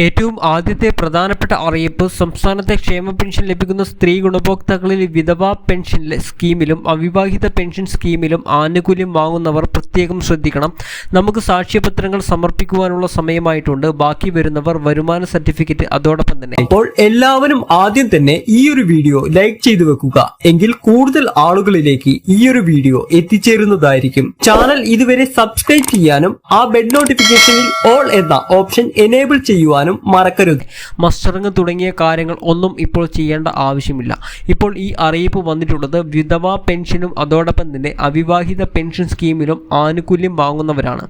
ഏറ്റവും ആദ്യത്തെ പ്രധാനപ്പെട്ട അറിയിപ്പ് സംസ്ഥാനത്തെ ക്ഷേമ പെൻഷൻ ലഭിക്കുന്ന സ്ത്രീ ഗുണഭോക്താക്കളിൽ വിധവാ പെൻഷൻ സ്കീമിലും അവിവാഹിത പെൻഷൻ സ്കീമിലും ആനുകൂല്യം വാങ്ങുന്നവർ പ്രത്യേകം ശ്രദ്ധിക്കണം. നമുക്ക് സാക്ഷ്യപത്രങ്ങൾ സമർപ്പിക്കുവാനുള്ള സമയമായിട്ടുണ്ട്. ബാക്കി വരുന്നവർ വരുമാന സർട്ടിഫിക്കറ്റ് അതോടൊപ്പം തന്നെ. അപ്പോൾ എല്ലാവരും ആദ്യം തന്നെ ഈ ഒരു വീഡിയോ ലൈക്ക് ചെയ്തു വെക്കുക. എങ്കിൽ കൂടുതൽ ആളുകളിലേക്ക് ഈ ഒരു വീഡിയോ എത്തിച്ചേരുന്നതായിരിക്കും. ചാനൽ ഇതുവരെ സബ്സ്ക്രൈബ് ചെയ്യാനും ആ ബെൽ നോട്ടിഫിക്കേഷനിൽ ഓൾ എന്ന ഓപ്ഷൻ എനേബിൾ ചെയ്യുവാനും മറക്കരുത്. മസ്റ്ററിംഗ് തുടങ്ങിയ കാര്യങ്ങൾ ഒന്നും ഇപ്പോൾ ചെയ്യേണ്ട ആവശ്യമില്ല. ഇപ്പോൾ ഈ അറിയിപ്പ് വന്നിട്ടുള്ളത് വിധവാ പെൻഷനും അതോടൊപ്പം തന്നെ അവിവാഹിത പെൻഷൻ സ്കീമിലും ആനുകൂല്യം വാങ്ങുന്നവരാണ്.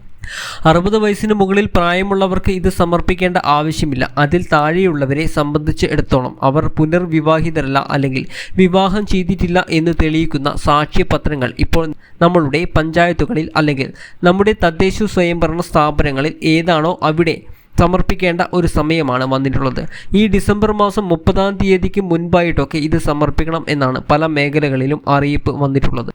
60 വയസ്സിന് മുകളിൽ പ്രായമുള്ളവർക്ക് ഇത് സമർപ്പിക്കേണ്ട ആവശ്യമില്ല. അതിൽ താഴെയുള്ളവരെ സംബന്ധിച്ച് എടുത്തോളം അവർ പുനർവിവാഹിതരല്ല അല്ലെങ്കിൽ വിവാഹം ചെയ്തിട്ടില്ല എന്ന് തെളിയിക്കുന്ന സാക്ഷ്യപത്രങ്ങൾ ഇപ്പോൾ നമ്മളുടെ പഞ്ചായത്തുകളിൽ അല്ലെങ്കിൽ നമ്മുടെ തദ്ദേശ സ്വയംഭരണ സ്ഥാപനങ്ങളിൽ ഏതാണോ അവിടെ സമർപ്പിക്കേണ്ട ഒരു സമയമാണ് വന്നിട്ടുള്ളത്. ഈ ഡിസംബർ മാസം 30-ാം തീയതിക്ക് മുൻപായിട്ടൊക്കെ ഇത് സമർപ്പിക്കണം എന്നാണ് പല മേഖലകളിലും അറിയിപ്പ് വന്നിട്ടുള്ളത്.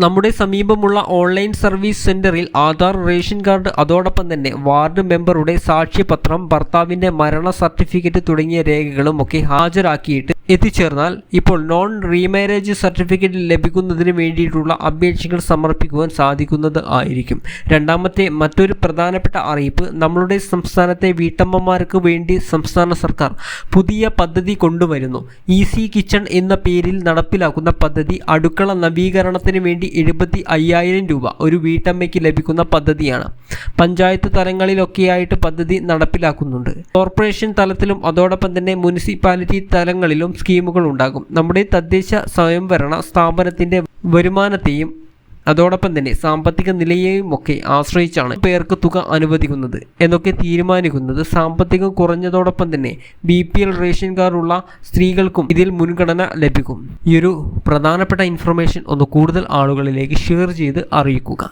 നമ്മുടെ സമീപമുള്ള ഓൺലൈൻ സർവീസ് സെന്ററിൽ ആധാർ, റേഷൻ കാർഡ് അതോടൊപ്പം തന്നെ വാർഡ് മെമ്പറുടെ സാക്ഷ്യപത്രം, ഭർത്താവിൻ്റെ മരണ സർട്ടിഫിക്കറ്റ് തുടങ്ങിയ രേഖകളും ഒക്കെ ഹാജരാക്കിയിട്ട് എത്തിച്ചേർന്നാൽ ഇപ്പോൾ നോൺ റീമാരേജ് സർട്ടിഫിക്കറ്റ് ലഭിക്കുന്നതിന് വേണ്ടിയിട്ടുള്ള അപേക്ഷകൾ സമർപ്പിക്കുവാൻ സാധിക്കുന്നത് ആയിരിക്കും. രണ്ടാമത്തെ മറ്റൊരു പ്രധാനപ്പെട്ട അറിയിപ്പ് നമ്മളുടെ സംസ്ഥാനത്തെ വീട്ടമ്മമാർക്ക് വേണ്ടി സംസ്ഥാന സർക്കാർ പുതിയ പദ്ധതി കൊണ്ടുവരുന്നു. ഈസി കിച്ചൺ എന്ന പേരിൽ നടപ്പിലാക്കുന്ന പദ്ധതി അടുക്കള നവീകരണത്തിന് വേണ്ടി 75,000 രൂപ ഒരു വീട്ടമ്മയ്ക്ക് ലഭിക്കുന്ന പദ്ധതിയാണ്. പഞ്ചായത്ത് തലങ്ങളിലൊക്കെയായിട്ട് പദ്ധതി നടപ്പിലാക്കുന്നുണ്ട്. കോർപ്പറേഷൻ തലത്തിലും അതോടൊപ്പം തന്നെ മുനിസിപ്പാലിറ്റി തലങ്ങളിലും സ്കീമുകൾ ഉണ്ടാകും. നമ്മുടെ തദ്ദേശ സ്വയംഭരണ സ്ഥാപനത്തിൻ്റെ വരുമാനത്തെയും അതോടൊപ്പം തന്നെ സാമ്പത്തിക നിലയെയും ഒക്കെ ആശ്രയിച്ചാണ് പേർക്ക് തുക അനുവദിക്കുന്നത് എന്നൊക്കെ തീരുമാനിക്കുന്നത്. സാമ്പത്തികം കുറഞ്ഞതോടൊപ്പം തന്നെ BPL റേഷൻ കാർഡുള്ള സ്ത്രീകൾക്കും ഇതിൽ മുൻഗണന ലഭിക്കും. ഈ ഒരു പ്രധാനപ്പെട്ട ഇൻഫർമേഷൻ ഒന്ന് കൂടുതൽ ആളുകളിലേക്ക് ഷെയർ ചെയ്ത് അറിയിക്കുക.